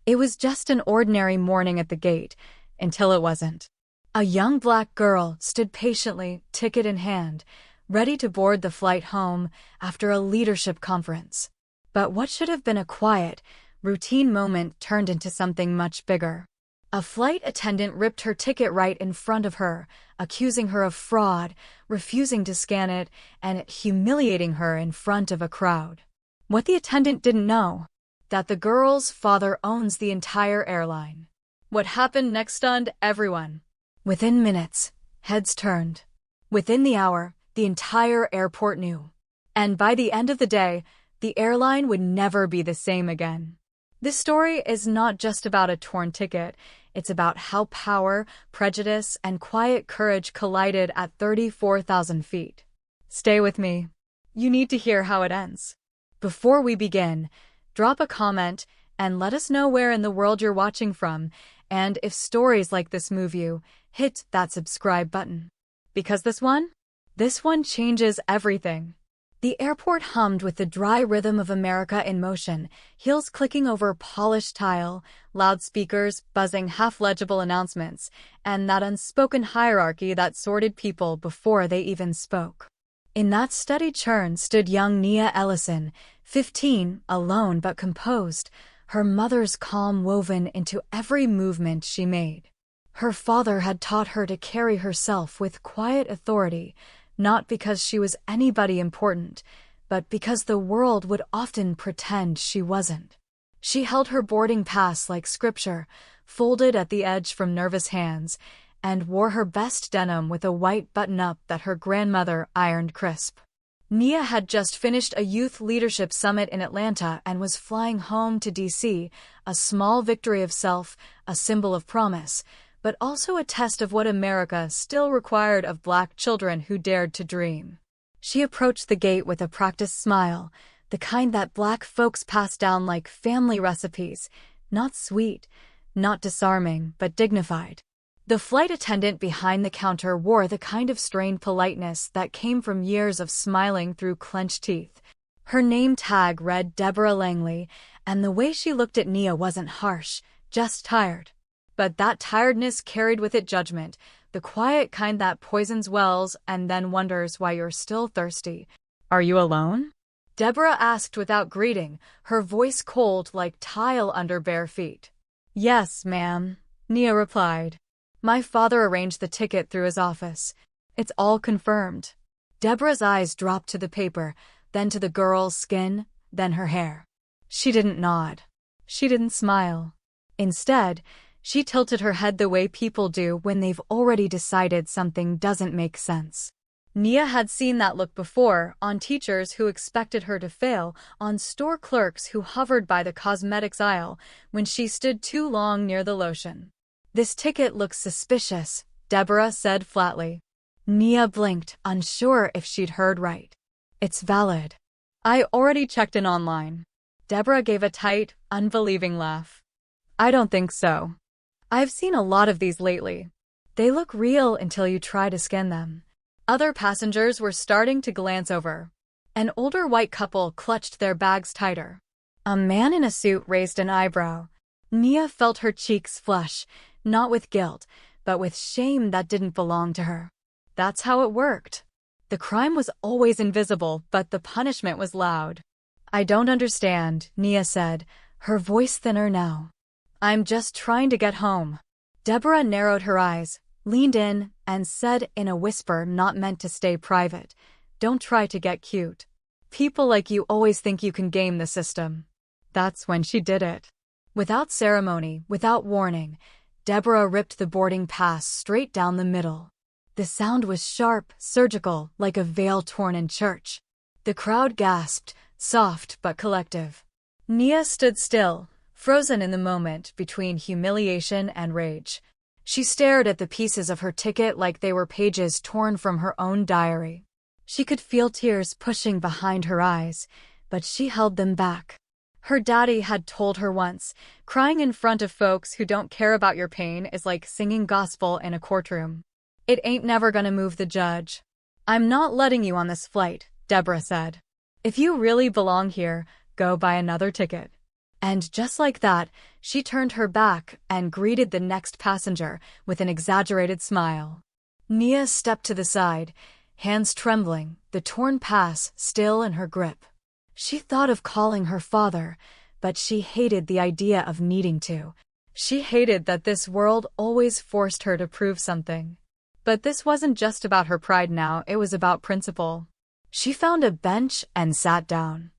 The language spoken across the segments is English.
It was just an ordinary morning at the gate, until it wasn't. A young black girl stood patiently, ticket in hand, ready to board the flight home after a leadership conference. But what should have been a quiet, routine moment turned into something much bigger. A flight attendant ripped her ticket right in front of her, accusing her of fraud, refusing to scan it, and humiliating her in front of a crowd. What the attendant didn't know, that the girl's father owns the entire airline. What happened next stunned everyone. Within minutes, heads turned. Within the hour, the entire airport knew. And by the end of the day, the airline would never be the same again. This story is not just about a torn ticket. It's about how power, prejudice, and quiet courage collided at 34,000 feet. Stay with me. You need to hear how it ends. Before we begin, drop a comment and let us know where in the world you're watching from, and if stories like this move you, hit that subscribe button. Because this one changes everything. The airport hummed with the dry rhythm of America in motion, heels clicking over polished tile, loudspeakers buzzing half-legible announcements, and that unspoken hierarchy that sorted people before they even spoke. In that steady churn stood young Nia Ellison, 15, alone but composed, her mother's calm woven into every movement she made. Her father had taught her to carry herself with quiet authority, not because she was anybody important, but because the world would often pretend she wasn't. She held her boarding pass like scripture, folded at the edge from nervous hands, and wore her best denim with a white button-up that her grandmother ironed crisp. Nia had just finished a youth leadership summit in Atlanta and was flying home to D.C., a small victory of self, a symbol of promise, but also a test of what America still required of black children who dared to dream. She approached the gate with a practiced smile, the kind that black folks pass down like family recipes, not sweet, not disarming, but dignified. The flight attendant behind the counter wore the kind of strained politeness that came from years of smiling through clenched teeth. Her name tag read Deborah Langley, and the way she looked at Nia wasn't harsh, just tired. But that tiredness carried with it judgment, the quiet kind that poisons wells and then wonders why you're still thirsty. "Are you alone?" Deborah asked without greeting, her voice cold like tile under bare feet. "Yes, ma'am," Nia replied. "My father arranged the ticket through his office. It's all confirmed." Deborah's eyes dropped to the paper, then to the girl's skin, then her hair. She didn't nod. She didn't smile. Instead, she tilted her head the way people do when they've already decided something doesn't make sense. Nia had seen that look before, on teachers who expected her to fail, on store clerks who hovered by the cosmetics aisle when she stood too long near the lotion. "This ticket looks suspicious," Deborah said flatly. Nia blinked, unsure if she'd heard right. "It's valid. I already checked in online." Deborah gave a tight, unbelieving laugh. "I don't think so. I've seen a lot of these lately. They look real until you try to scan them." Other passengers were starting to glance over. An older white couple clutched their bags tighter. A man in a suit raised an eyebrow. Nia felt her cheeks flush, not with guilt, but with shame that didn't belong to her. That's how it worked. The crime was always invisible, but the punishment was loud. "I don't understand," Nia said, her voice thinner now. "I'm just trying to get home." Deborah narrowed her eyes, leaned in, and said in a whisper not meant to stay private, "Don't try to get cute. People like you always think you can game the system." That's when she did it. Without ceremony, without warning, Deborah ripped the boarding pass straight down the middle. The sound was sharp, surgical, like a veil torn in church. The crowd gasped, soft but collective. Nia stood still, frozen in the moment between humiliation and rage. She stared at the pieces of her ticket like they were pages torn from her own diary. She could feel tears pushing behind her eyes, but she held them back. Her daddy had told her once, crying in front of folks who don't care about your pain is like singing gospel in a courtroom. "It ain't never gonna move the judge." "I'm not letting you on this flight," Deborah said. "If you really belong here, go buy another ticket." And just like that, she turned her back and greeted the next passenger with an exaggerated smile. Nia stepped to the side, hands trembling, the torn pass still in her grip. She thought of calling her father, but she hated the idea of needing to. She hated that this world always forced her to prove something. But this wasn't just about her pride now, it was about principle. She found a bench and sat down.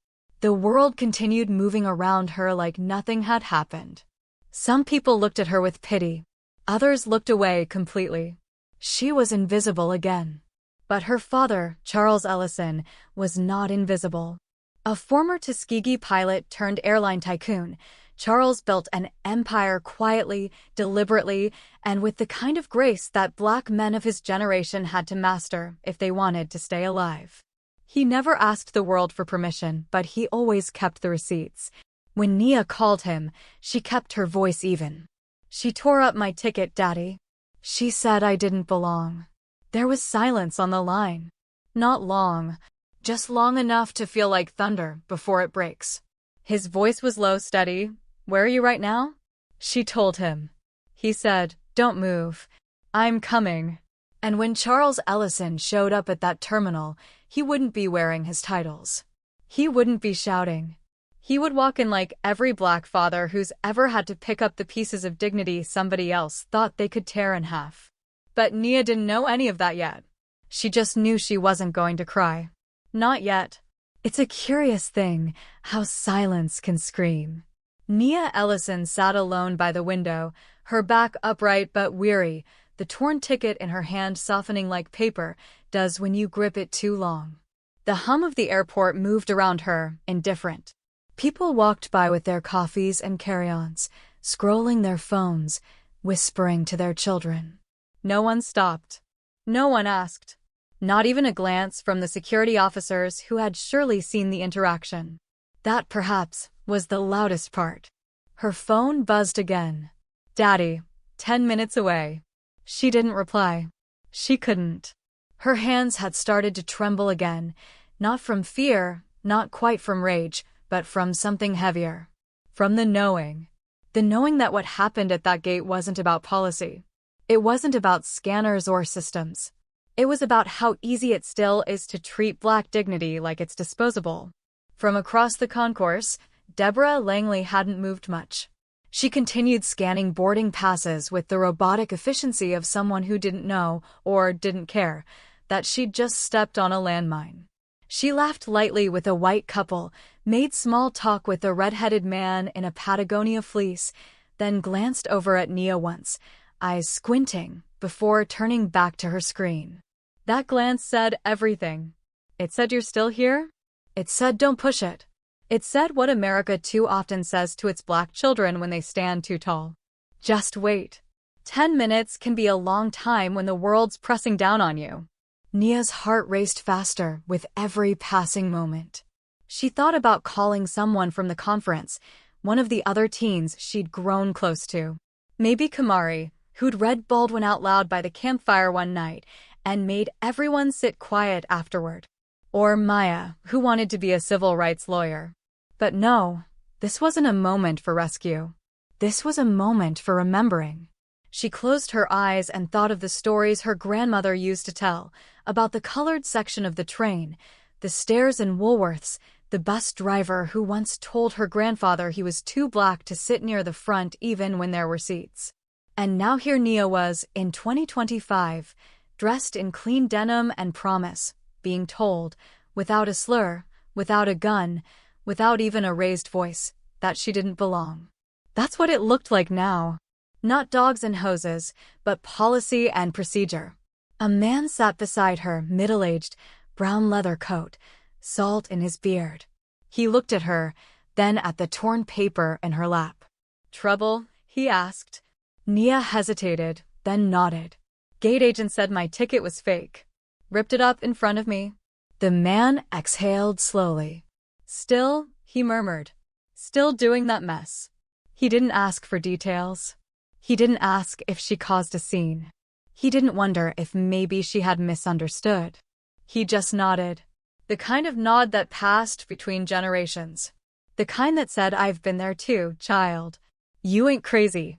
The world continued moving around her like nothing had happened. Some people looked at her with pity. Others looked away completely. She was invisible again. But her father, Charles Ellison, was not invisible. A former Tuskegee pilot turned airline tycoon, Charles built an empire quietly, deliberately, and with the kind of grace that Black men of his generation had to master if they wanted to stay alive. He never asked the world for permission, but he always kept the receipts. When Nia called him, she kept her voice even. "She tore up my ticket, Daddy. She said I didn't belong." There was silence on the line. Not long, just long enough to feel like thunder before it breaks. His voice was low, steady. "Where are you right now?" She told him. He said, "Don't move. I'm coming." And when Charles Ellison showed up at that terminal, he wouldn't be wearing his titles. He wouldn't be shouting. He would walk in like every Black father who's ever had to pick up the pieces of dignity somebody else thought they could tear in half. But Nia didn't know any of that yet. She just knew she wasn't going to cry. Not yet. It's a curious thing, how silence can scream. Nia Ellison sat alone by the window, her back upright but weary, the torn ticket in her hand softening like paper does when you grip it too long. The hum of the airport moved around her, indifferent. People walked by with their coffees and carry-ons, scrolling their phones, whispering to their children. No one stopped. No one asked. Not even a glance from the security officers who had surely seen the interaction. That, perhaps, was the loudest part. Her phone buzzed again. "Daddy, 10 minutes away." She didn't reply. She couldn't. Her hands had started to tremble again, not from fear, not quite from rage, but from something heavier. From the knowing. The knowing that what happened at that gate wasn't about policy. It wasn't about scanners or systems. It was about how easy it still is to treat Black dignity like it's disposable. From across the concourse, Deborah Langley hadn't moved much. She continued scanning boarding passes with the robotic efficiency of someone who didn't know, or didn't care, that she'd just stepped on a landmine. She laughed lightly with a white couple, made small talk with a red-headed man in a Patagonia fleece, then glanced over at Nia once, eyes squinting, before turning back to her screen. That glance said everything. It said, "You're still here?" It said, "Don't push it." It said what America too often says to its Black children when they stand too tall. Just wait. 10 minutes can be a long time when the world's pressing down on you. Nia's heart raced faster with every passing moment. She thought about calling someone from the conference, one of the other teens she'd grown close to. Maybe Kamari, who'd read Baldwin out loud by the campfire one night and made everyone sit quiet afterward. Or Maya, who wanted to be a civil rights lawyer. But no, this wasn't a moment for rescue. This was a moment for remembering. She closed her eyes and thought of the stories her grandmother used to tell, about the colored section of the train, the stairs in Woolworths, the bus driver who once told her grandfather he was too Black to sit near the front even when there were seats. And now here Nia was, in 2025, dressed in clean denim and promise, being told, without a slur, without a gun, without even a raised voice, that she didn't belong. That's what it looked like now. Not dogs and hoses, but policy and procedure. A man sat beside her, middle-aged, brown leather coat, salt in his beard. He looked at her, then at the torn paper in her lap. "Trouble?" he asked. Nia hesitated, then nodded. "Gate agent said my ticket was fake. Ripped it up in front of me." The man exhaled slowly. "Still," he murmured, "still doing that mess." He didn't ask for details. He didn't ask if she caused a scene. He didn't wonder if maybe she had misunderstood. He just nodded. The kind of nod that passed between generations. The kind that said, "I've been there too, child. You ain't crazy."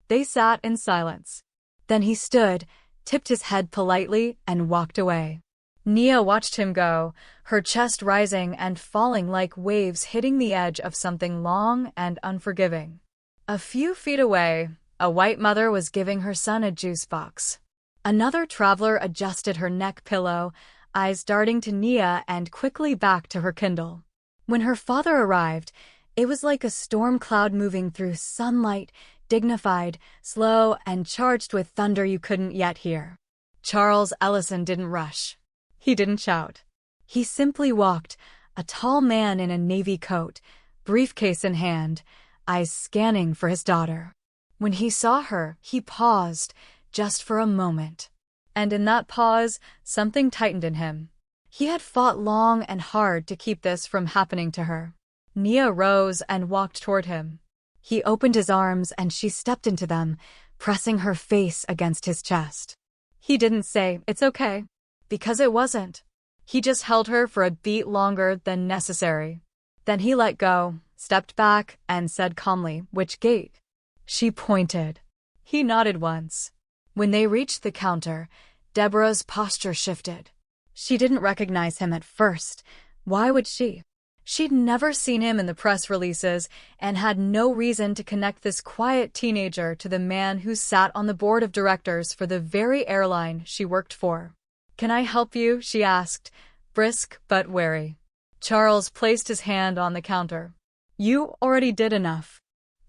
They sat in silence. Then he stood, tipped his head politely, and walked away. Nia watched him go, her chest rising and falling like waves hitting the edge of something long and unforgiving. A few feet away, a white mother was giving her son a juice box. Another traveler adjusted her neck pillow, eyes darting to Nia and quickly back to her Kindle. When her father arrived, it was like a storm cloud moving through sunlight, dignified, slow, and charged with thunder you couldn't yet hear. Charles Ellison didn't rush. He didn't shout. He simply walked, a tall man in a navy coat, briefcase in hand, eyes scanning for his daughter. When he saw her, he paused, just for a moment. And in that pause, something tightened in him. He had fought long and hard to keep this from happening to her. Nia rose and walked toward him. He opened his arms and she stepped into them, pressing her face against his chest. He didn't say, "It's okay," because it wasn't. He just held her for a beat longer than necessary. Then he let go, stepped back, and said calmly, "Which gate?" She pointed. He nodded once. When they reached the counter, Deborah's posture shifted. She didn't recognize him at first. Why would she? She'd never seen him in the press releases and had no reason to connect this quiet teenager to the man who sat on the board of directors for the very airline she worked for. "Can I help you?" she asked, brisk but wary. Charles placed his hand on the counter. "You already did enough.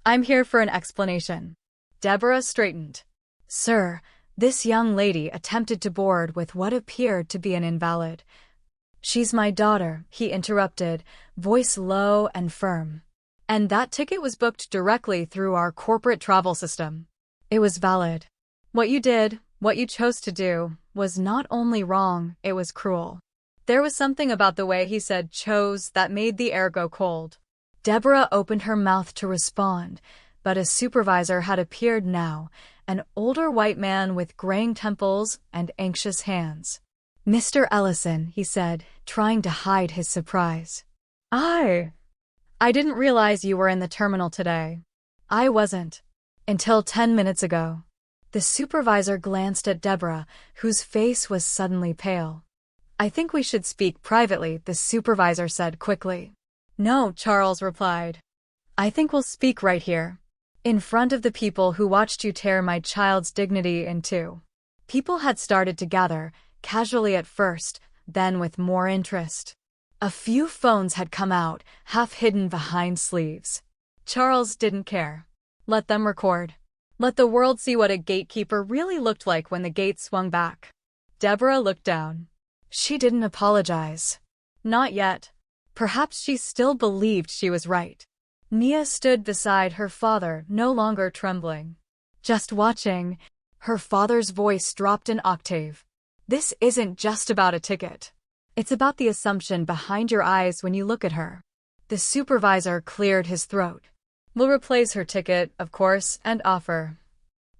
I'm here for an explanation." Deborah straightened. "Sir, this young lady attempted to board with what appeared to be an invalid." "She's my daughter," he interrupted, voice low and firm. "And that ticket was booked directly through our corporate travel system. It was valid. What you did, what you chose to do, was not only wrong, it was cruel." There was something about the way he said "chose" that made the air go cold. Deborah opened her mouth to respond, but a supervisor had appeared now, an older white man with graying temples and anxious hands. "Mr. Ellison," he said, trying to hide his surprise. I didn't realize you were in the terminal today." "I wasn't. Until 10 minutes ago." The supervisor glanced at Deborah, whose face was suddenly pale. "I think we should speak privately," the supervisor said quickly. "No," Charles replied. "I think we'll speak right here, in front of the people who watched you tear my child's dignity in two." People had started to gather, casually at first, then with more interest. A few phones had come out, half hidden behind sleeves. Charles didn't care. Let them record. Let the world see what a gatekeeper really looked like when the gate swung back. Deborah looked down. She didn't apologize. Not yet. Perhaps she still believed she was right. Nia stood beside her father, no longer trembling. "Just watching." Her father's voice dropped an octave. "This isn't just about a ticket. It's about the assumption behind your eyes when you look at her." The supervisor cleared his throat. "We'll replace her ticket, of course, and offer."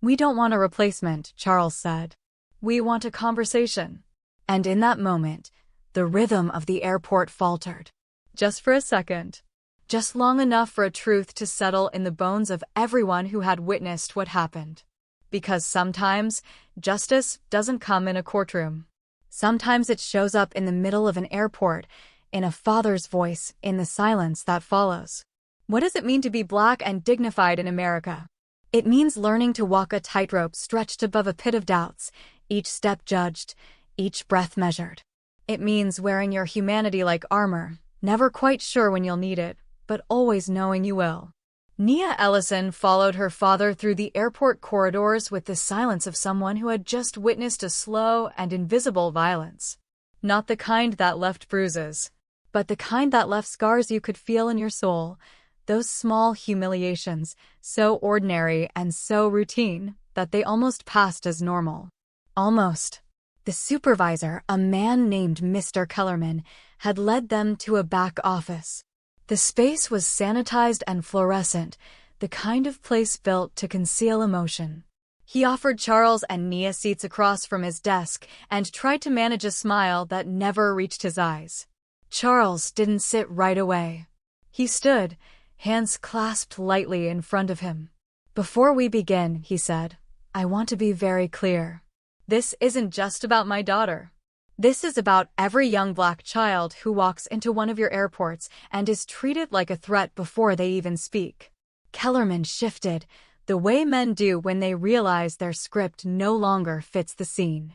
"We don't want a replacement," Charles said. "We want a conversation." And in that moment, the rhythm of the airport faltered. Just for a second. Just long enough for a truth to settle in the bones of everyone who had witnessed what happened. Because sometimes, justice doesn't come in a courtroom. Sometimes it shows up in the middle of an airport, in a father's voice, in the silence that follows. What does it mean to be Black and dignified in America? It means learning to walk a tightrope stretched above a pit of doubts, each step judged, each breath measured. It means wearing your humanity like armor, never quite sure when you'll need it, but always knowing you will. Nia Ellison followed her father through the airport corridors with the silence of someone who had just witnessed a slow and invisible violence. Not the kind that left bruises, but the kind that left scars you could feel in your soul. Those small humiliations, so ordinary and so routine, that they almost passed as normal. Almost. The supervisor, a man named Mr. Kellerman, had led them to a back office. The space was sanitized and fluorescent, the kind of place built to conceal emotion. He offered Charles and Nia seats across from his desk and tried to manage a smile that never reached his eyes. Charles didn't sit right away. He stood, hands clasped lightly in front of him. "Before we begin," he said, "I want to be very clear. This isn't just about my daughter. This is about every young black child who walks into one of your airports and is treated like a threat before they even speak." Kellerman shifted, the way men do when they realize their script no longer fits the scene.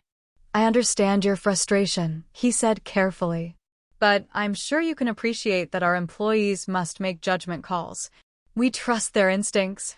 "I understand your frustration," he said carefully. "But I'm sure you can appreciate that our employees must make judgment calls. We trust their instincts."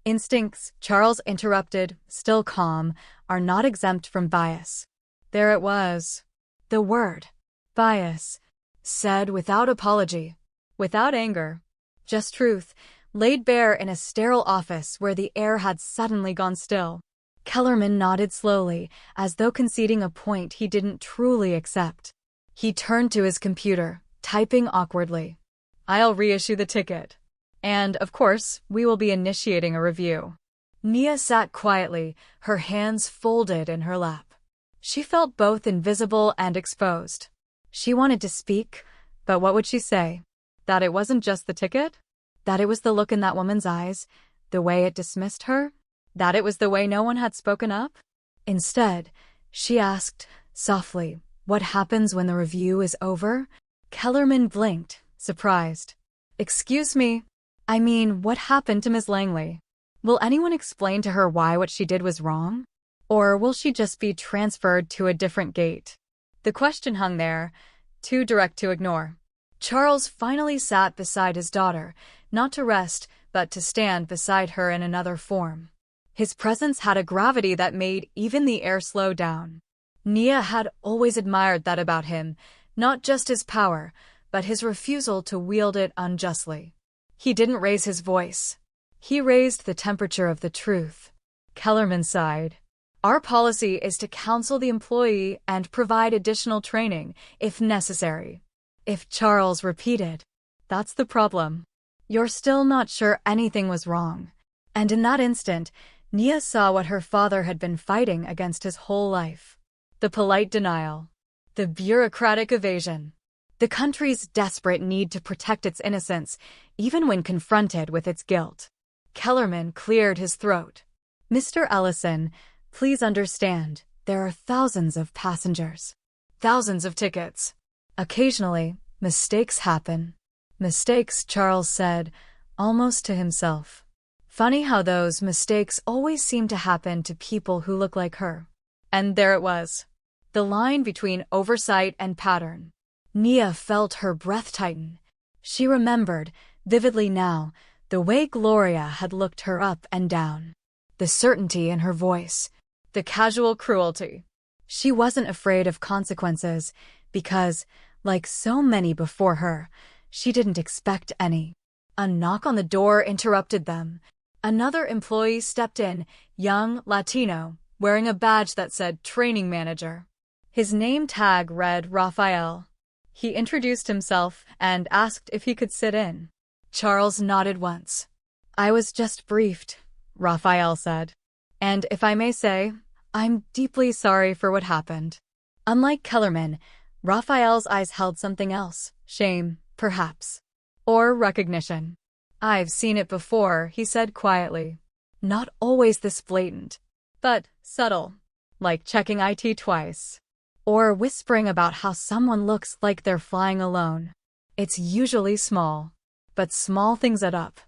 "Instincts," Charles interrupted, still calm, "are not exempt from bias." There it was. The word, bias, said without apology, without anger, just truth, laid bare in a sterile office where the air had suddenly gone still. Kellerman nodded slowly, as though conceding a point he didn't truly accept. He turned to his computer, typing awkwardly. "I'll reissue the ticket. And, of course, we will be initiating a review." Nia sat quietly, her hands folded in her lap. She felt both invisible and exposed. She wanted to speak, but what would she say? That it wasn't just the ticket? That it was the look in that woman's eyes, the way it dismissed her? That it was the way no one had spoken up? Instead, she asked, softly, "What happens when the review is over?" Kellerman blinked, surprised. "Excuse me. I mean, what happened to Ms. Langley? Will anyone explain to her why what she did was wrong? Or will she just be transferred to a different gate?" The question hung there, too direct to ignore. Charles finally sat beside his daughter, not to rest, but to stand beside her in another form. His presence had a gravity that made even the air slow down. Nia had always admired that about him, not just his power, but his refusal to wield it unjustly. He didn't raise his voice. He raised the temperature of the truth. Kellerman sighed. "Our policy is to counsel the employee and provide additional training, if necessary." If Charles repeated, "That's the problem. You're still not sure anything was wrong." And in that instant, Nia saw what her father had been fighting against his whole life. The polite denial. The bureaucratic evasion. The country's desperate need to protect its innocence, even when confronted with its guilt. Kellerman cleared his throat. "Mr. Ellison, please understand, there are thousands of passengers. Thousands of tickets. Occasionally, mistakes happen." "Mistakes," Charles said, almost to himself. Funny how those mistakes always seem to happen to people who look like her. And there it was. The line between oversight and pattern. Nia felt her breath tighten. She remembered, vividly now, the way Gloria had looked her up and down. The certainty in her voice. The casual cruelty. She wasn't afraid of consequences, because, like so many before her, she didn't expect any. A knock on the door interrupted them. Another employee stepped in, young, Latino, wearing a badge that said Training Manager. His name tag read Raphael. He introduced himself and asked if he could sit in. Charles nodded once. "I was just briefed," Raphael said. "And if I may say, I'm deeply sorry for what happened." Unlike Kellerman, Raphael's eyes held something else, shame, perhaps. Or recognition. "I've seen it before," he said quietly. "Not always this blatant, but subtle, like checking IT twice. Or whispering about how someone looks like they're flying alone. It's usually small, but small things add up."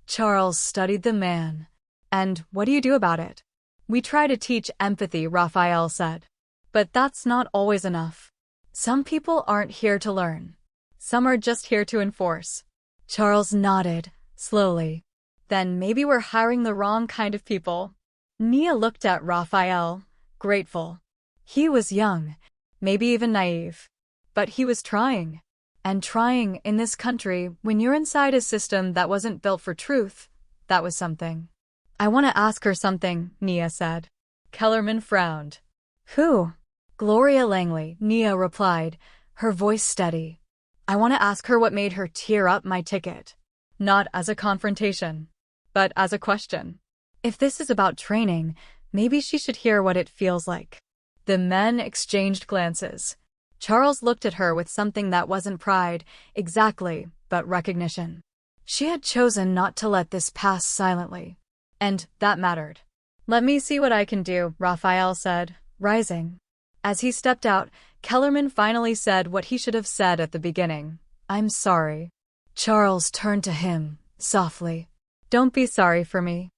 Charles studied the man. "And what do you do about it?" "We try to teach empathy," Raphael said. "But that's not always enough. Some people aren't here to learn. Some are just here to enforce." Charles nodded, slowly. "Then maybe we're hiring the wrong kind of people." Nia looked at Raphael, grateful. He was young, maybe even naive. But he was trying. And trying in this country, when you're inside a system that wasn't built for truth, that was something. "I want to ask her something," Nia said. Kellerman frowned. "Who?" "Gloria Langley," Nia replied, her voice steady. "I want to ask her what made her tear up my ticket. Not as a confrontation, but as a question. If this is about training, maybe she should hear what it feels like." The men exchanged glances. Charles looked at her with something that wasn't pride, exactly, but recognition. She had chosen not to let this pass silently. And that mattered. "Let me see what I can do," Raphael said, rising. As he stepped out, Kellerman finally said what he should have said at the beginning. "I'm sorry." Charles turned to him, softly. "Don't be sorry for me.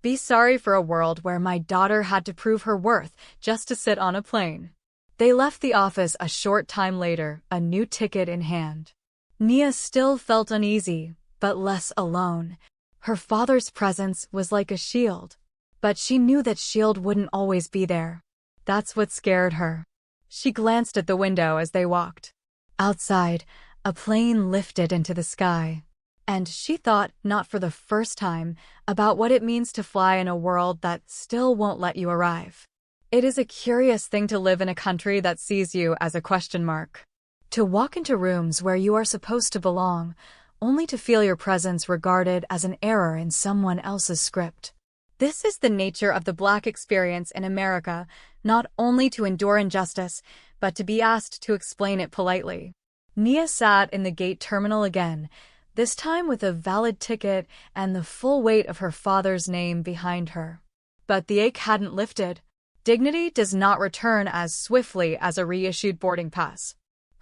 Be sorry for a world where my daughter had to prove her worth just to sit on a plane." They left the office a short time later, a new ticket in hand. Nia still felt uneasy, but less alone. Her father's presence was like a shield. But she knew that shield wouldn't always be there. That's what scared her. She glanced at the window as they walked. Outside, a plane lifted into the sky. And she thought, not for the first time, about what it means to fly in a world that still won't let you arrive. It is a curious thing to live in a country that sees you as a question mark. To walk into rooms where you are supposed to belong, only to feel your presence regarded as an error in someone else's script. This is the nature of the Black experience in America, not only to endure injustice, but to be asked to explain it politely. Nia sat in the gate terminal again, this time with a valid ticket and the full weight of her father's name behind her. But the ache hadn't lifted. Dignity does not return as swiftly as a reissued boarding pass.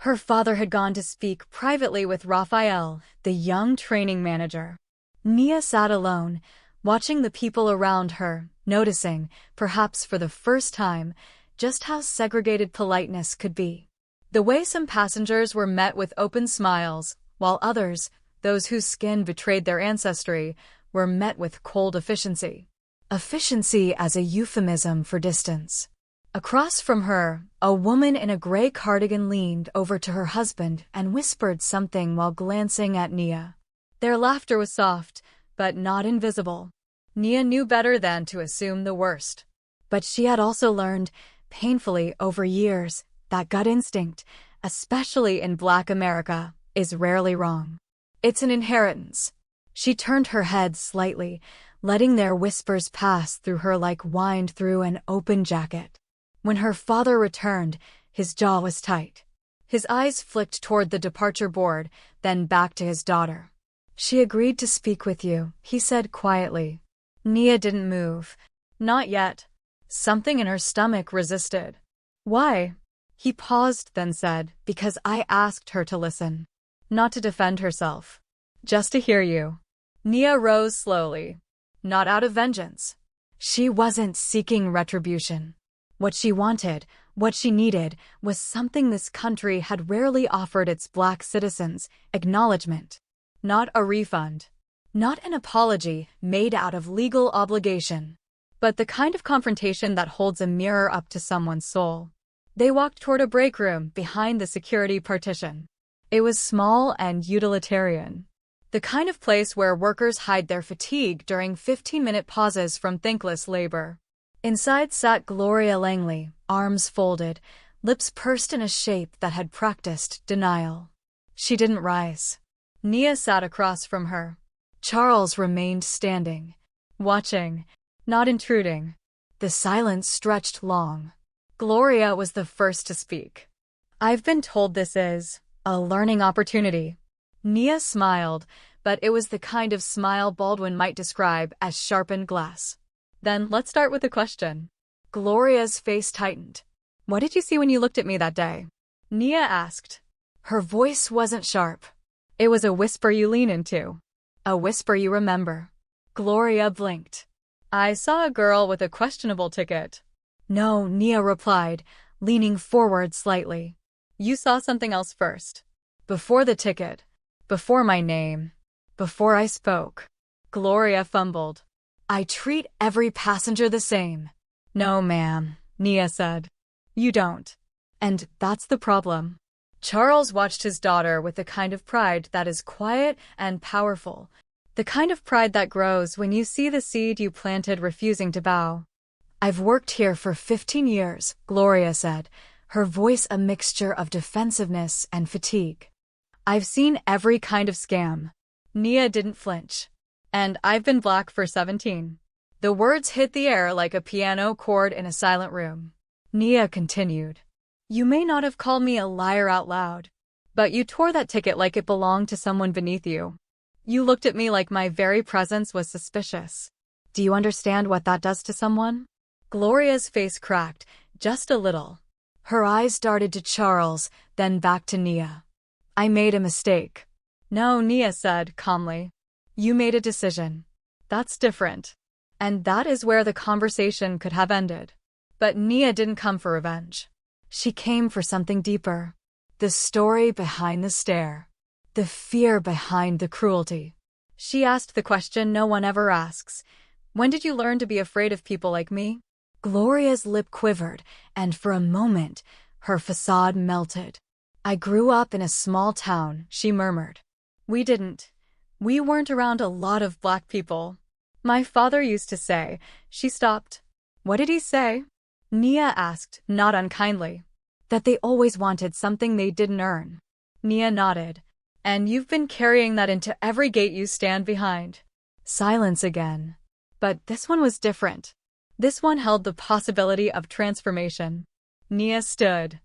Her father had gone to speak privately with Raphael, the young training manager. Nia sat alone, watching the people around her, noticing, perhaps for the first time, just how segregated politeness could be. The way some passengers were met with open smiles, while others, those whose skin betrayed their ancestry, were met with cold efficiency. Efficiency as a euphemism for distance. Across from her, a woman in a gray cardigan leaned over to her husband and whispered something while glancing at Nia. Their laughter was soft, but not invisible. Nia knew better than to assume the worst. But she had also learned, painfully over years, that gut instinct, especially in Black America, is rarely wrong. It's an inheritance. She turned her head slightly, letting their whispers pass through her like wind through an open jacket. When her father returned, his jaw was tight. His eyes flicked toward the departure board, then back to his daughter. "She agreed to speak with you," he said quietly. Nia didn't move. Not yet. Something in her stomach resisted. "Why?" He paused, then said, "Because I asked her to listen. Not to defend herself. Just to hear you." Nia rose slowly. Not out of vengeance. She wasn't seeking retribution. What she wanted, what she needed, was something this country had rarely offered its Black citizens: acknowledgement. Not a refund. Not an apology made out of legal obligation. But the kind of confrontation that holds a mirror up to someone's soul. They walked toward a break room behind the security partition. It was small and utilitarian. The kind of place where workers hide their fatigue during 15-minute pauses from thankless labor. Inside sat Gloria Langley, arms folded, lips pursed in a shape that had practiced denial. She didn't rise. Nia sat across from her. Charles remained standing, watching, not intruding. The silence stretched long. Gloria was the first to speak. "I've been told this is a learning opportunity." Nia smiled, but it was the kind of smile Baldwin might describe as sharpened glass. "Then let's start with a question." Gloria's face tightened. "What did you see when you looked at me that day?" Nia asked. Her voice wasn't sharp. It was a whisper you lean into. A whisper you remember. Gloria blinked. "I saw a girl with a questionable ticket." "No," Nia replied, leaning forward slightly. "You saw something else first. Before the ticket. Before my name. Before I spoke." Gloria fumbled. "I treat every passenger the same." "No, ma'am," Nia said. "You don't. And that's the problem." Charles watched his daughter with the kind of pride that is quiet and powerful. The kind of pride that grows when you see the seed you planted refusing to bow. "I've worked here for 15 years, Gloria said, her voice a mixture of defensiveness and fatigue. "I've seen every kind of scam." Nia didn't flinch. "And I've been Black for 17. The words hit the air like a piano chord in a silent room. Nia continued. You may not have called me a liar out loud, but you tore that ticket like it belonged to someone beneath you. You looked at me like my very presence was suspicious. Do you understand what that does to someone? Gloria's face cracked, just a little. Her eyes darted to Charles, then back to Nia. I made a mistake. No, Nia said calmly. You made a decision. That's different. And that is where the conversation could have ended. But Nia didn't come for revenge. She came for something deeper. The story behind the stare. The fear behind the cruelty. She asked the question no one ever asks. When did you learn to be afraid of people like me? Gloria's lip quivered, and for a moment, her facade melted. I grew up in a small town, she murmured. We didn't. We weren't around a lot of black people. My father used to say. She stopped. What did he say? Nia asked, not unkindly. That they always wanted something they didn't earn. Nia nodded. And you've been carrying that into every gate you stand behind. Silence again. But this one was different. This one held the possibility of transformation. Nia stood.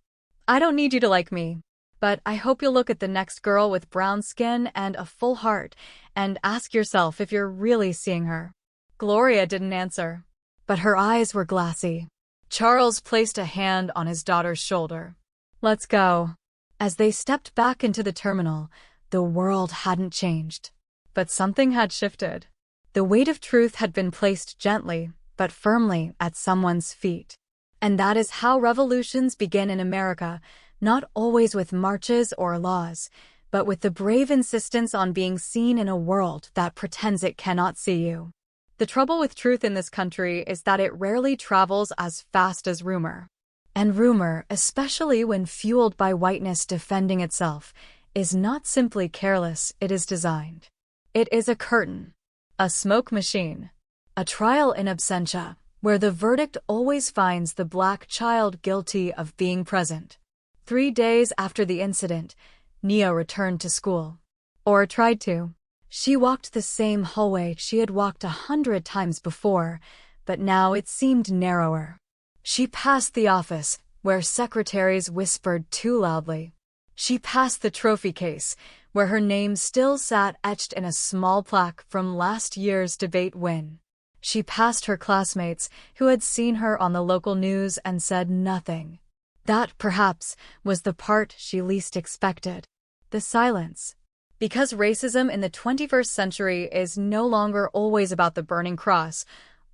I don't need you to like me, but I hope you'll look at the next girl with brown skin and a full heart and ask yourself if you're really seeing her. Gloria didn't answer, but her eyes were glassy. Charles placed a hand on his daughter's shoulder. Let's go. As they stepped back into the terminal, the world hadn't changed. But something had shifted. The weight of truth had been placed gently, but firmly at someone's feet. And that is how revolutions begin in America, not always with marches or laws, but with the brave insistence on being seen in a world that pretends it cannot see you. The trouble with truth in this country is that it rarely travels as fast as rumor. And rumor, especially when fueled by whiteness defending itself, is not simply careless, it is designed. It is a curtain, a smoke machine, a trial in absentia, where the verdict always finds the black child guilty of being present. 3 days after the incident, Nia returned to school. Or tried to. She walked the same hallway she had walked 100 times before, but now it seemed narrower. She passed the office, where secretaries whispered too loudly. She passed the trophy case, where her name still sat etched in a small plaque from last year's debate win. She passed her classmates who had seen her on the local news and said nothing. That, perhaps, was the part she least expected. The silence. Because racism in the 21st century is no longer always about the burning cross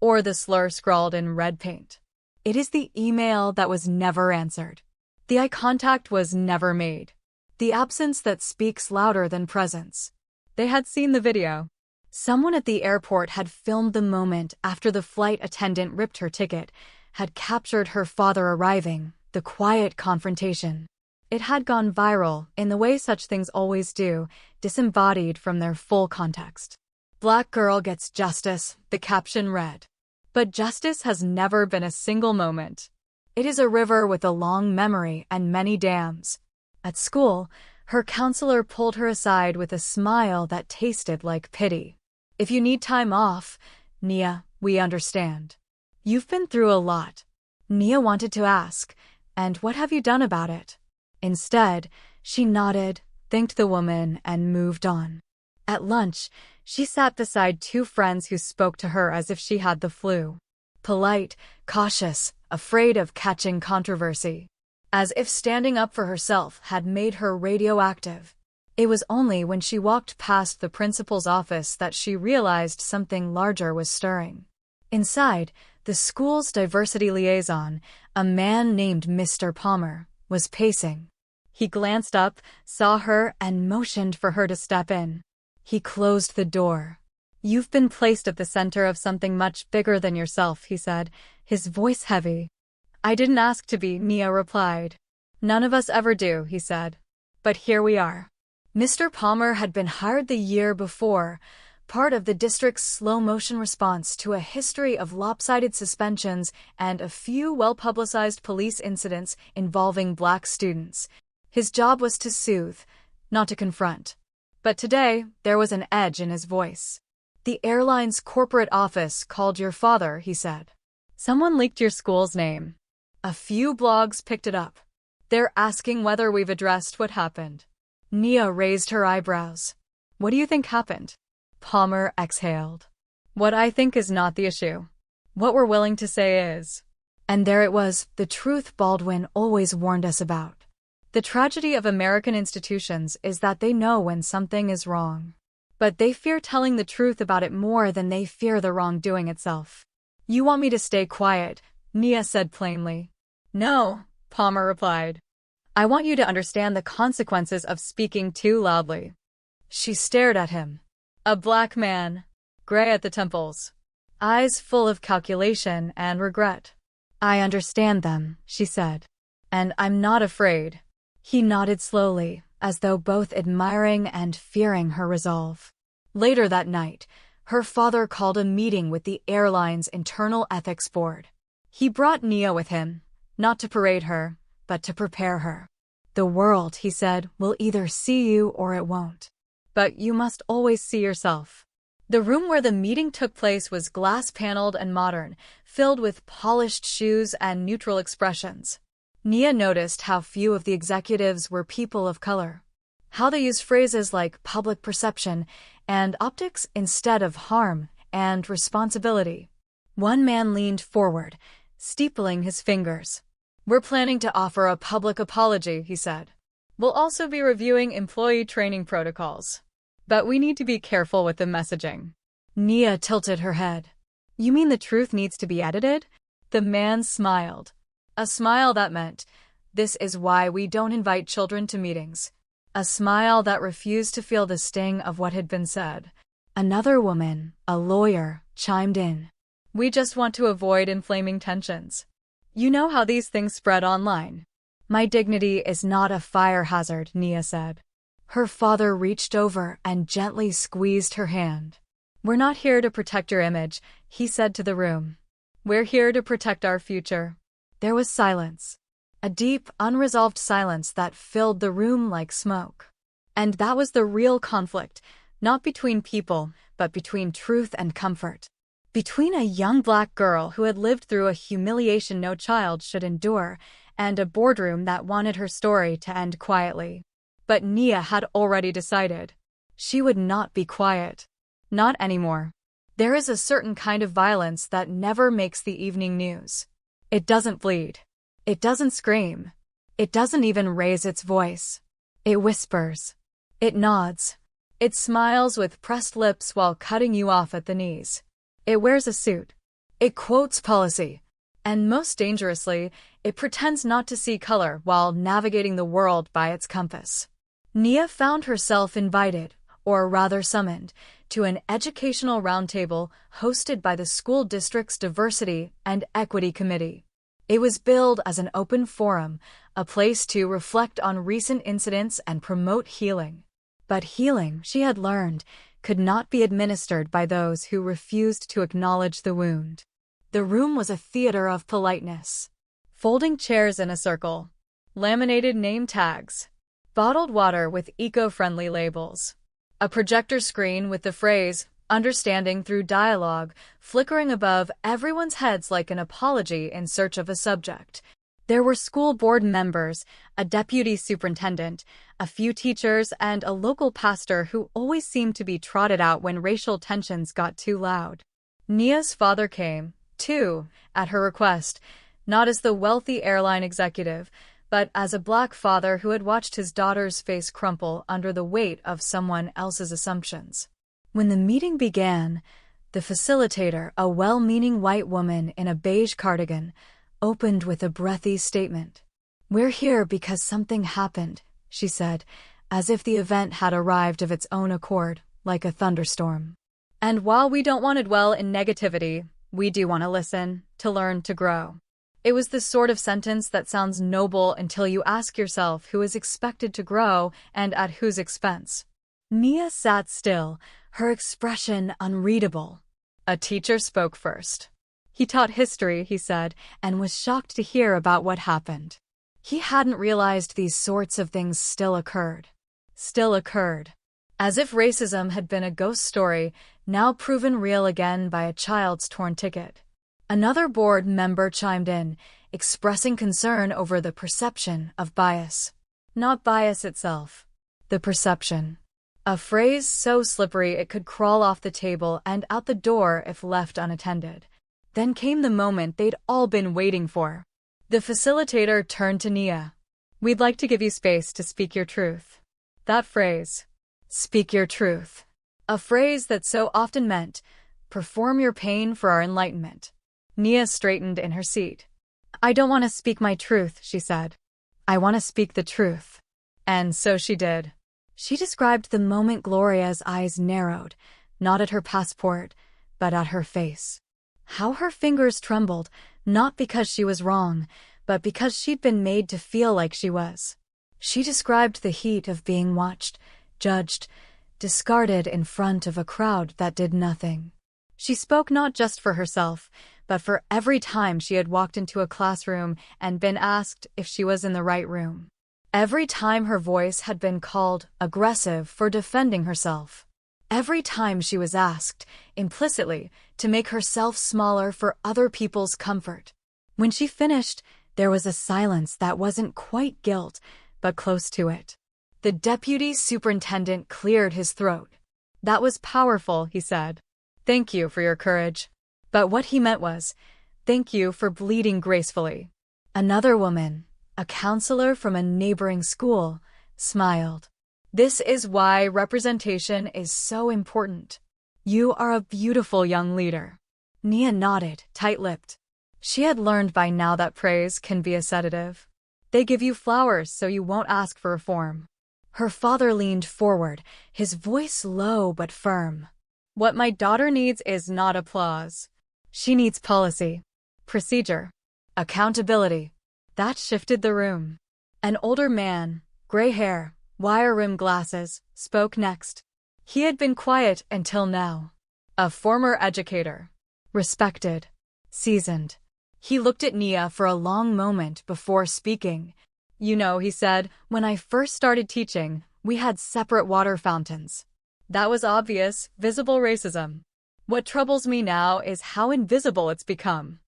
or the slur scrawled in red paint. It is the email that was never answered. The eye contact was never made. The absence that speaks louder than presence. They had seen the video. Someone at the airport had filmed the moment after the flight attendant ripped her ticket, had captured her father arriving, the quiet confrontation. It had gone viral in the way such things always do, disembodied from their full context. Black girl gets justice, the caption read. But justice has never been a single moment. It is a river with a long memory and many dams. At school, her counselor pulled her aside with a smile that tasted like pity. If you need time off, Nia, we understand. You've been through a lot. Nia wanted to ask, and what have you done about it? Instead, she nodded, thanked the woman, and moved on. At lunch, she sat beside 2 friends who spoke to her as if she had the flu. Polite, cautious, afraid of catching controversy. As if standing up for herself had made her radioactive. It was only when she walked past the principal's office that she realized something larger was stirring. Inside, the school's diversity liaison, a man named Mr. Palmer, was pacing. He glanced up, saw her, and motioned for her to step in. He closed the door. You've been placed at the center of something much bigger than yourself, he said, his voice heavy. I didn't ask to be, Nia replied. None of us ever do, he said. But here we are. Mr. Palmer had been hired the year before, part of the district's slow-motion response to a history of lopsided suspensions and a few well-publicized police incidents involving black students. His job was to soothe, not to confront. But today, there was an edge in his voice. The airline's corporate office called your father, he said. Someone leaked your school's name. A few blogs picked it up. They're asking whether we've addressed what happened. Nia raised her eyebrows. What do you think happened? Palmer exhaled. What I think is not the issue. What we're willing to say is. And there it was, the truth Baldwin always warned us about. The tragedy of American institutions is that they know when something is wrong. But they fear telling the truth about it more than they fear the wrongdoing itself. You want me to stay quiet, Nia said plainly. No, Palmer replied. I want you to understand the consequences of speaking too loudly. She stared at him. A black man, gray at the temples, eyes full of calculation and regret. I understand them, she said. And I'm not afraid. He nodded slowly, as though both admiring and fearing her resolve. Later that night, her father called a meeting with the airline's internal ethics board. He brought Nia with him, not to parade her, but to prepare her. The world, he said, will either see you or it won't. But you must always see yourself. The room where the meeting took place was glass-paneled and modern, filled with polished shoes and neutral expressions. Nia noticed how few of the executives were people of color, how they used phrases like public perception and optics instead of harm and responsibility. One man leaned forward, steepling his fingers. We're planning to offer a public apology, he said. We'll also be reviewing employee training protocols. But we need to be careful with the messaging. Nia tilted her head. You mean the truth needs to be edited? The man smiled. A smile that meant, this is why we don't invite children to meetings. A smile that refused to feel the sting of what had been said. Another woman, a lawyer, chimed in. We just want to avoid inflaming tensions. You know how these things spread online. My dignity is not a fire hazard, Nia said. Her father reached over and gently squeezed her hand. We're not here to protect your image, he said to the room. We're here to protect our future. There was silence. A deep, unresolved silence that filled the room like smoke. And that was the real conflict, not between people, but between truth and comfort. Between a young black girl who had lived through a humiliation no child should endure, and a boardroom that wanted her story to end quietly. But Nia had already decided. She would not be quiet. Not anymore. There is a certain kind of violence that never makes the evening news. It doesn't bleed. It doesn't scream. It doesn't even raise its voice. It whispers. It nods. It smiles with pressed lips while cutting you off at the knees. It wears a suit. It quotes policy. And most dangerously, it pretends not to see color while navigating the world by its compass. Nia found herself invited, or rather summoned, to an educational roundtable hosted by the school district's Diversity and Equity Committee. It was billed as an open forum, a place to reflect on recent incidents and promote healing. But healing, she had learned, could not be administered by those who refused to acknowledge the wound. The room was a theater of politeness. Folding chairs in a circle. Laminated name tags. Bottled water with eco-friendly labels. A projector screen with the phrase, understanding through dialogue, flickering above everyone's heads like an apology in search of a subject. There were school board members, a deputy superintendent, a few teachers, and a local pastor who always seemed to be trotted out when racial tensions got too loud. Nia's father came, too, at her request, not as the wealthy airline executive, but as a black father who had watched his daughter's face crumple under the weight of someone else's assumptions. When the meeting began, the facilitator, a well-meaning white woman in a beige cardigan, opened with a breathy statement. We're here because something happened, she said, as if the event had arrived of its own accord, like a thunderstorm. And while we don't want to dwell in negativity, we do want to listen, to learn, to grow. It was the sort of sentence that sounds noble until you ask yourself who is expected to grow and at whose expense. Nia sat still, her expression unreadable. A teacher spoke first. He taught history, he said, and was shocked to hear about what happened. He hadn't realized these sorts of things still occurred. As if racism had been a ghost story, now proven real again by a child's torn ticket. Another board member chimed in, expressing concern over the perception of bias. Not bias itself. The perception. A phrase so slippery it could crawl off the table and out the door if left unattended. Then came the moment they'd all been waiting for. The facilitator turned to Nia. "We'd like to give you space to speak your truth." That phrase. Speak your truth. A phrase that so often meant, perform your pain for our enlightenment. Nia straightened in her seat. "I don't want to speak my truth," she said. "I want to speak the truth." And so she did. She described the moment Gloria's eyes narrowed, not at her passport, but at her face. How her fingers trembled, not because she was wrong, but because she'd been made to feel like she was. She described the heat of being watched, judged, discarded in front of a crowd that did nothing. She spoke not just for herself, but for every time she had walked into a classroom and been asked if she was in the right room. Every time her voice had been called aggressive for defending herself. Every time she was asked, implicitly, to make herself smaller for other people's comfort. When she finished, there was a silence that wasn't quite guilt, but close to it. The deputy superintendent cleared his throat. "That was powerful," he said. "Thank you for your courage." But what he meant was, "Thank you for bleeding gracefully." Another woman, a counselor from a neighboring school, smiled. "This is why representation is so important. You are a beautiful young leader." Nia nodded, tight-lipped. She had learned by now that praise can be a sedative. They give you flowers so you won't ask for reform. Her father leaned forward, his voice low but firm. "What my daughter needs is not applause. She needs policy, procedure, accountability." That shifted the room. An older man, gray hair, wire-rimmed glasses, spoke next. He had been quiet until now. A former educator. Respected. Seasoned. He looked at Nia for a long moment before speaking. "You know," he said, "when I first started teaching, we had separate water fountains. That was obvious, visible racism. What troubles me now is how invisible it's become.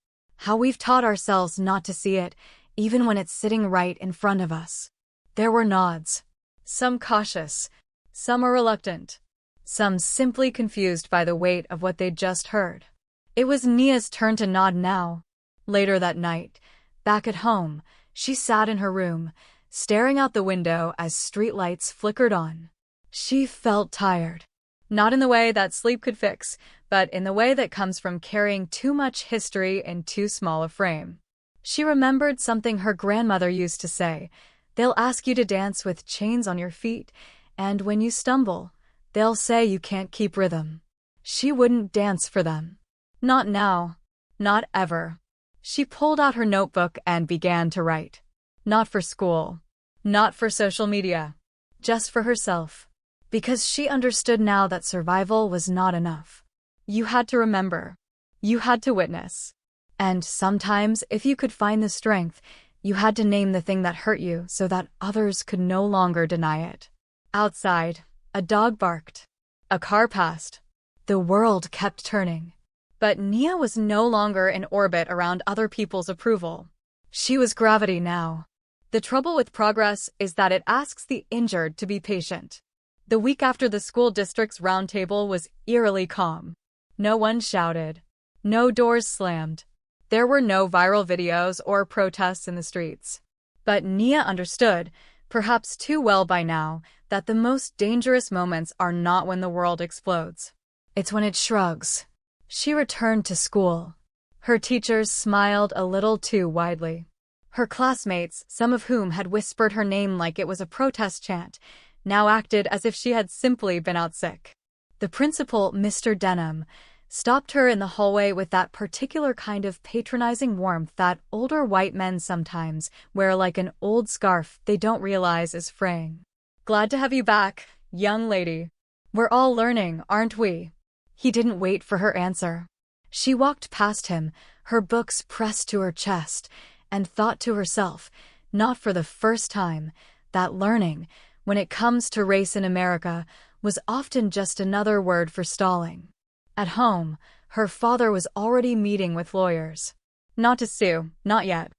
How we've taught ourselves not to see it, even when it's sitting right in front of us." There were nods. Some cautious, some reluctant, some simply confused by the weight of what they'd just heard. It was Nia's turn to nod now. Later that night, back at home, she sat in her room, staring out the window as streetlights flickered on. She felt tired. Not in the way that sleep could fix, but in the way that comes from carrying too much history in too small a frame. She remembered something her grandmother used to say: "They'll ask you to dance with chains on your feet, and when you stumble, they'll say you can't keep rhythm." She wouldn't dance for them. Not now. Not ever. She pulled out her notebook and began to write. Not for school. Not for social media. Just for herself. Because she understood now that survival was not enough. You had to remember. You had to witness. And sometimes, if you could find the strength, you had to name the thing that hurt you so that others could no longer deny it. Outside, a dog barked. A car passed. The world kept turning. But Nia was no longer in orbit around other people's approval. She was gravity now. The trouble with progress is that it asks the injured to be patient. The week after the school district's roundtable was eerily calm. No one shouted. No doors slammed. There were no viral videos or protests in the streets. But Nia understood, perhaps too well by now, that the most dangerous moments are not when the world explodes. It's when it shrugs. She returned to school. Her teachers smiled a little too widely. Her classmates, some of whom had whispered her name like it was a protest chant, now acted as if she had simply been out sick. The principal, Mr. Denham, stopped her in the hallway with that particular kind of patronizing warmth that older white men sometimes wear like an old scarf they don't realize is fraying. "Glad to have you back, young lady. We're all learning, aren't we?" He didn't wait for her answer. She walked past him, her books pressed to her chest, and thought to herself, not for the first time, that learning, when it comes to race in America, was often just another word for stalling. At home, her father was already meeting with lawyers. Not to sue, not yet.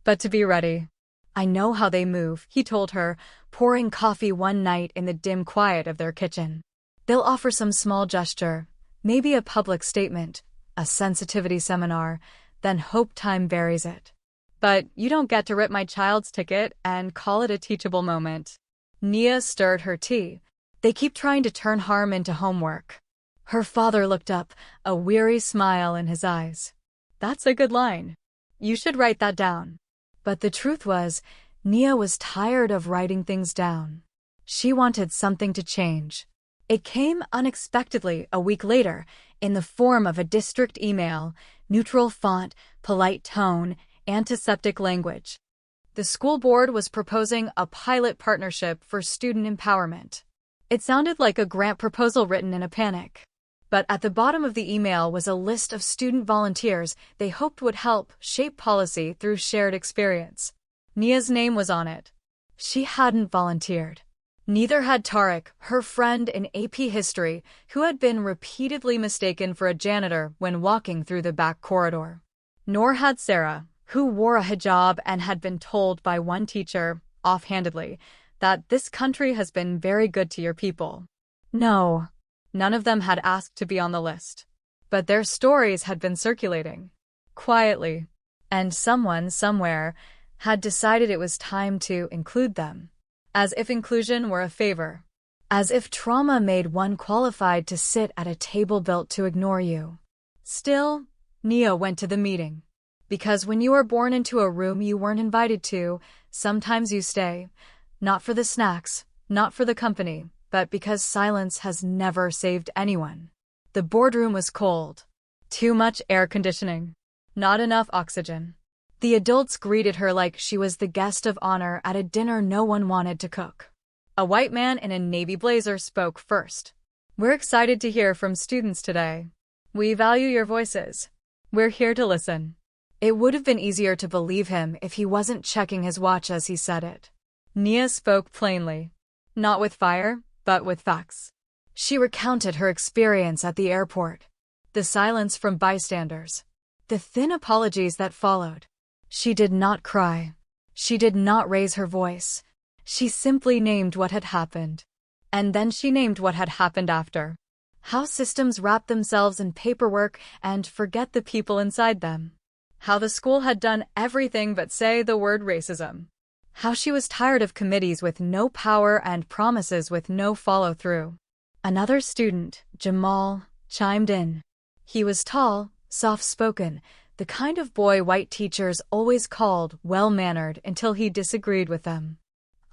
but to be ready. I know how they move, he told her, pouring coffee one night in the dim quiet of their kitchen. They'll offer some small gesture, maybe a public statement, a sensitivity seminar, then hope time buries it. But you don't get to rip my child's ticket and call it a teachable moment. Nia stirred her tea. They keep trying to turn harm into homework. Her father looked up, a weary smile in his eyes. That's a good line. You should write that down. But the truth was, Nia was tired of writing things down. She wanted something to change. It came unexpectedly a week later, in the form of a district email, neutral font, polite tone, antiseptic language. The school board was proposing a pilot partnership for student empowerment. It sounded like a grant proposal written in a panic. But at the bottom of the email was a list of student volunteers they hoped would help shape policy through shared experience. Nia's name was on it. She hadn't volunteered. Neither had Tariq, her friend in AP history, who had been repeatedly mistaken for a janitor when walking through the back corridor. Nor had Sarah, who wore a hijab and had been told by one teacher, offhandedly, that this country has been very good to your people. No. None of them had asked to be on the list. But their stories had been circulating. Quietly. And someone, somewhere, had decided it was time to include them. As if inclusion were a favor. As if trauma made one qualified to sit at a table built to ignore you. Still, Nia went to the meeting. Because when you are born into a room you weren't invited to, sometimes you stay. Not for the snacks, not for the company, but because silence has never saved anyone. The boardroom was cold. Too much air conditioning. Not enough oxygen. The adults greeted her like she was the guest of honor at a dinner no one wanted to cook. A white man in a navy blazer spoke first. We're excited to hear from students today. We value your voices. We're here to listen. It would have been easier to believe him if he wasn't checking his watch as he said it. Nia spoke plainly. Not with fire, but with facts. She recounted her experience at the airport. The silence from bystanders. The thin apologies that followed. She did not cry. She did not raise her voice. She simply named what had happened. And then she named what had happened after. How systems wrap themselves in paperwork and forget the people inside them. How the school had done everything but say the word racism. How she was tired of committees with no power and promises with no follow-through. Another student, Jamal, chimed in. He was tall, soft-spoken, the kind of boy white teachers always called well-mannered until he disagreed with them.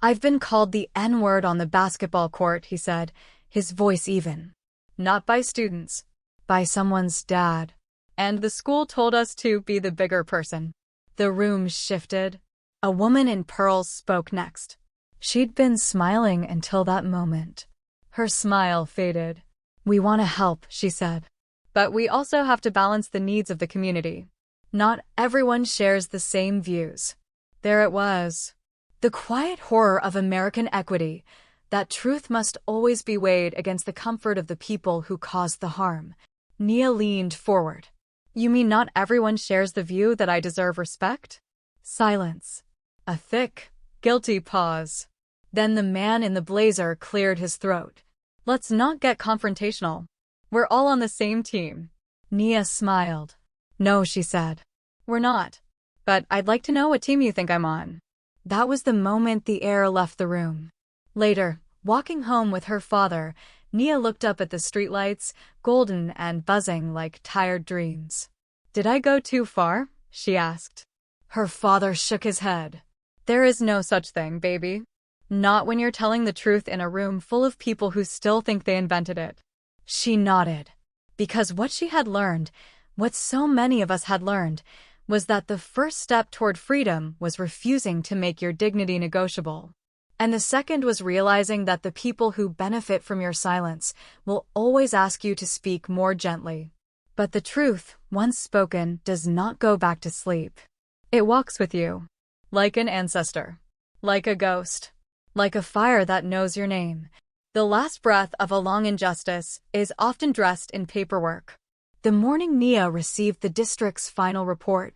I've been called the N-word on the basketball court, he said, his voice even. Not by students. By someone's dad. And the school told us to be the bigger person. The room shifted. A woman in pearls spoke next. She'd been smiling until that moment. Her smile faded. We want to help, she said. But we also have to balance the needs of the community. Not everyone shares the same views. There it was. The quiet horror of American equity, that truth must always be weighed against the comfort of the people who caused the harm. Nia leaned forward. You mean not everyone shares the view that I deserve respect? Silence. A thick, guilty pause. Then the man in the blazer cleared his throat. Let's not get confrontational. We're all on the same team. Nia smiled. No, she said. We're not. But I'd like to know what team you think I'm on. That was the moment the air left the room. Later, walking home with her father, Nia looked up at the streetlights, golden and buzzing like tired dreams. Did I go too far? She asked. Her father shook his head. There is no such thing, baby. Not when you're telling the truth in a room full of people who still think they invented it. She nodded. Because what she had learned, what so many of us had learned, was that the first step toward freedom was refusing to make your dignity negotiable. And the second was realizing that the people who benefit from your silence will always ask you to speak more gently. But the truth, once spoken, does not go back to sleep. It walks with you. Like an ancestor. Like a ghost. Like a fire that knows your name. The last breath of a long injustice is often dressed in paperwork. The morning Nia received the district's final report,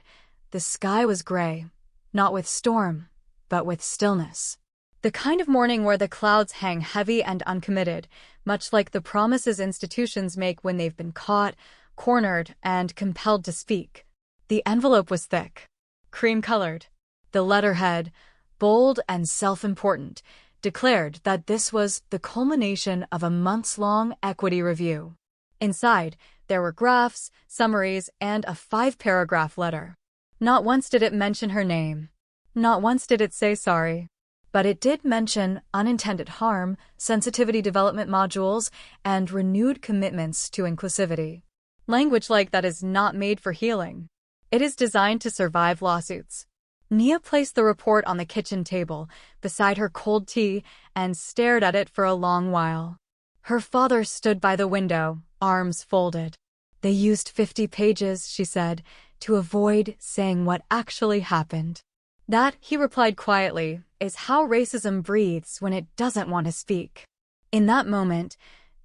the sky was gray. not with storm, but with stillness. The kind of morning where the clouds hang heavy and uncommitted, much like the promises institutions make when they've been caught, cornered, and compelled to speak. The envelope was thick, cream-colored. The letterhead, bold and self-important, declared that this was the culmination of a months-long equity review. Inside, there were graphs, summaries, and a 5-paragraph letter. Not once did it mention her name. Not once did it say sorry. But it did mention unintended harm, sensitivity development modules, and renewed commitments to inclusivity. Language like that is not made for healing. It is designed to survive lawsuits. Nia placed the report on the kitchen table, beside her cold tea, and stared at it for a long while. Her father stood by the window, arms folded. They used 50 pages, she said, to avoid saying what actually happened. That, he replied quietly, is how racism breathes when it doesn't want to speak. In that moment,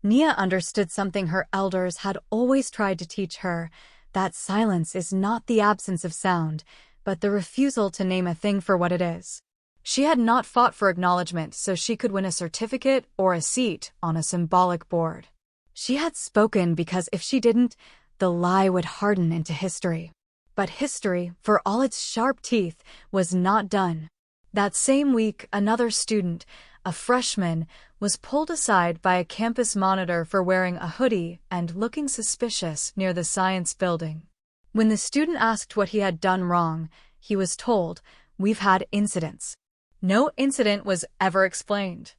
Nia understood something her elders had always tried to teach her, that silence is not the absence of sound, but the refusal to name a thing for what it is. She had not fought for acknowledgement so she could win a certificate or a seat on a symbolic board. She had spoken because if she didn't, the lie would harden into history. But history, for all its sharp teeth, was not done. That same week, another student, a freshman, was pulled aside by a campus monitor for wearing a hoodie and looking suspicious near the science building. When the student asked what he had done wrong, he was told, "We've had incidents." No incident was ever explained.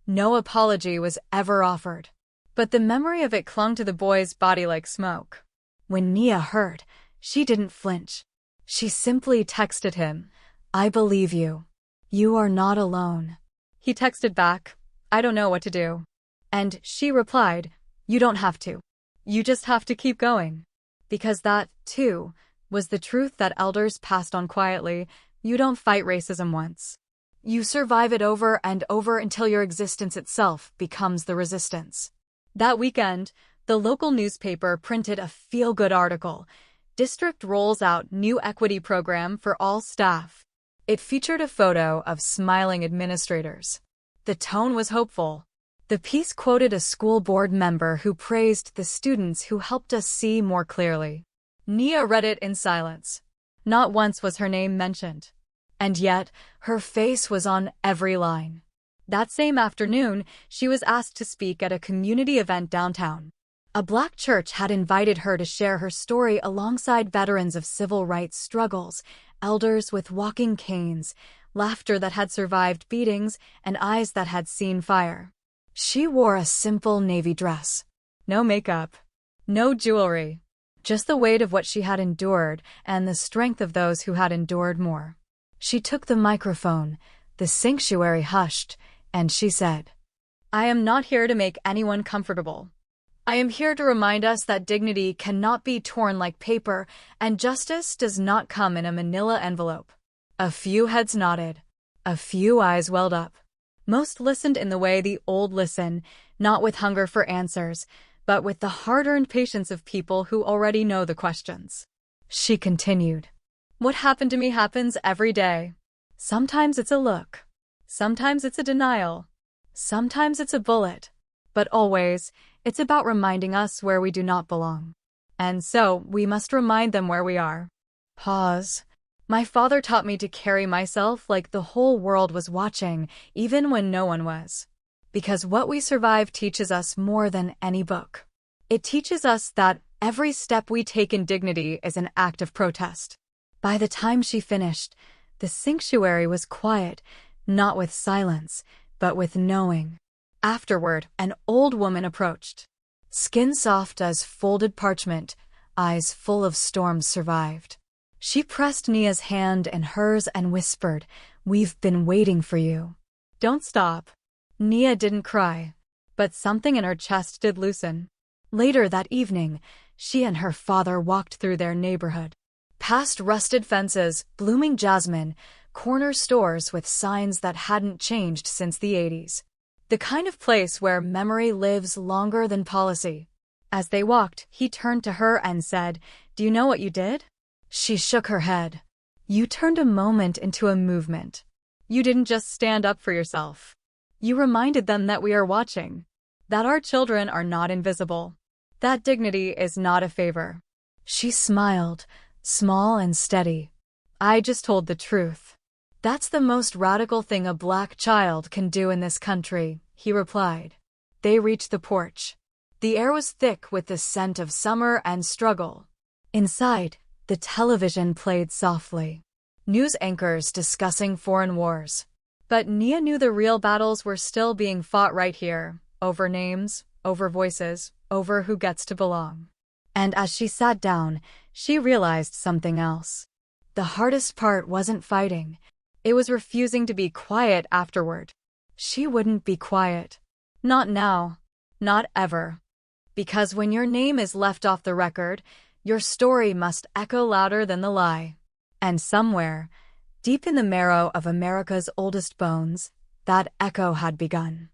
No apology was ever offered. But the memory of it clung to the boy's body like smoke. When Nia heard, she didn't flinch. She simply texted him, "I believe you. You are not alone." He texted back, "I don't know what to do." And she replied, "You don't have to. You just have to keep going." Because that, too, was the truth that elders passed on quietly. You don't fight racism once. You survive it over and over until your existence itself becomes the resistance. That weekend, the local newspaper printed a feel-good article. District rolls out new equity program for all staff. It featured a photo of smiling administrators. The tone was hopeful. The piece quoted a school board member who praised the students who helped us see more clearly. Nia read it in silence. Not once was her name mentioned. And yet, her face was on every line. That same afternoon, she was asked to speak at a community event downtown. A Black church had invited her to share her story alongside veterans of civil rights struggles, elders with walking canes, laughter that had survived beatings, and eyes that had seen fire. She wore a simple navy dress. No makeup. No jewelry. Just the weight of what she had endured and the strength of those who had endured more. She took the microphone, the sanctuary hushed, and she said, "I am not here to make anyone comfortable. I am here to remind us that dignity cannot be torn like paper, and justice does not come in a manila envelope." A few heads nodded. A few eyes welled up. Most listened in the way the old listen, not with hunger for answers, but with the hard-earned patience of people who already know the questions. She continued, "What happened to me happens every day. Sometimes it's a look. Sometimes it's a denial. Sometimes it's a bullet. But always, it's about reminding us where we do not belong. And so, we must remind them where we are." Pause. My father taught me to carry myself like the whole world was watching, even when no one was. Because what we survive teaches us more than any book. It teaches us that every step we take in dignity is an act of protest. By the time she finished, the sanctuary was quiet, not with silence, but with knowing. Afterward, an old woman approached. Skin soft as folded parchment, eyes full of storms survived. She pressed Nia's hand in hers and whispered, "We've been waiting for you. Don't stop." Nia didn't cry, but something in her chest did loosen. Later that evening, she and her father walked through their neighborhood. Past rusted fences, blooming jasmine, corner stores with signs that hadn't changed since the 80s. The kind of place where memory lives longer than policy. As they walked, he turned to her and said, "Do you know what you did?" She shook her head. You turned a moment into a movement. You didn't just stand up for yourself. You reminded them that we are watching, that our children are not invisible, that dignity is not a favor. She smiled, small and steady. I just told the truth. That's the most radical thing a black child can do in this country, he replied. They reached the porch. The air was thick with the scent of summer and struggle. Inside, the television played softly. News anchors discussing foreign wars. But Nia knew the real battles were still being fought right here, over names, over voices, over who gets to belong. And as she sat down, she realized something else. The hardest part wasn't fighting. It was refusing to be quiet afterward. She wouldn't be quiet. Not now. Not ever. Because when your name is left off the record, your story must echo louder than the lie. And somewhere, deep in the marrow of America's oldest bones, that echo had begun.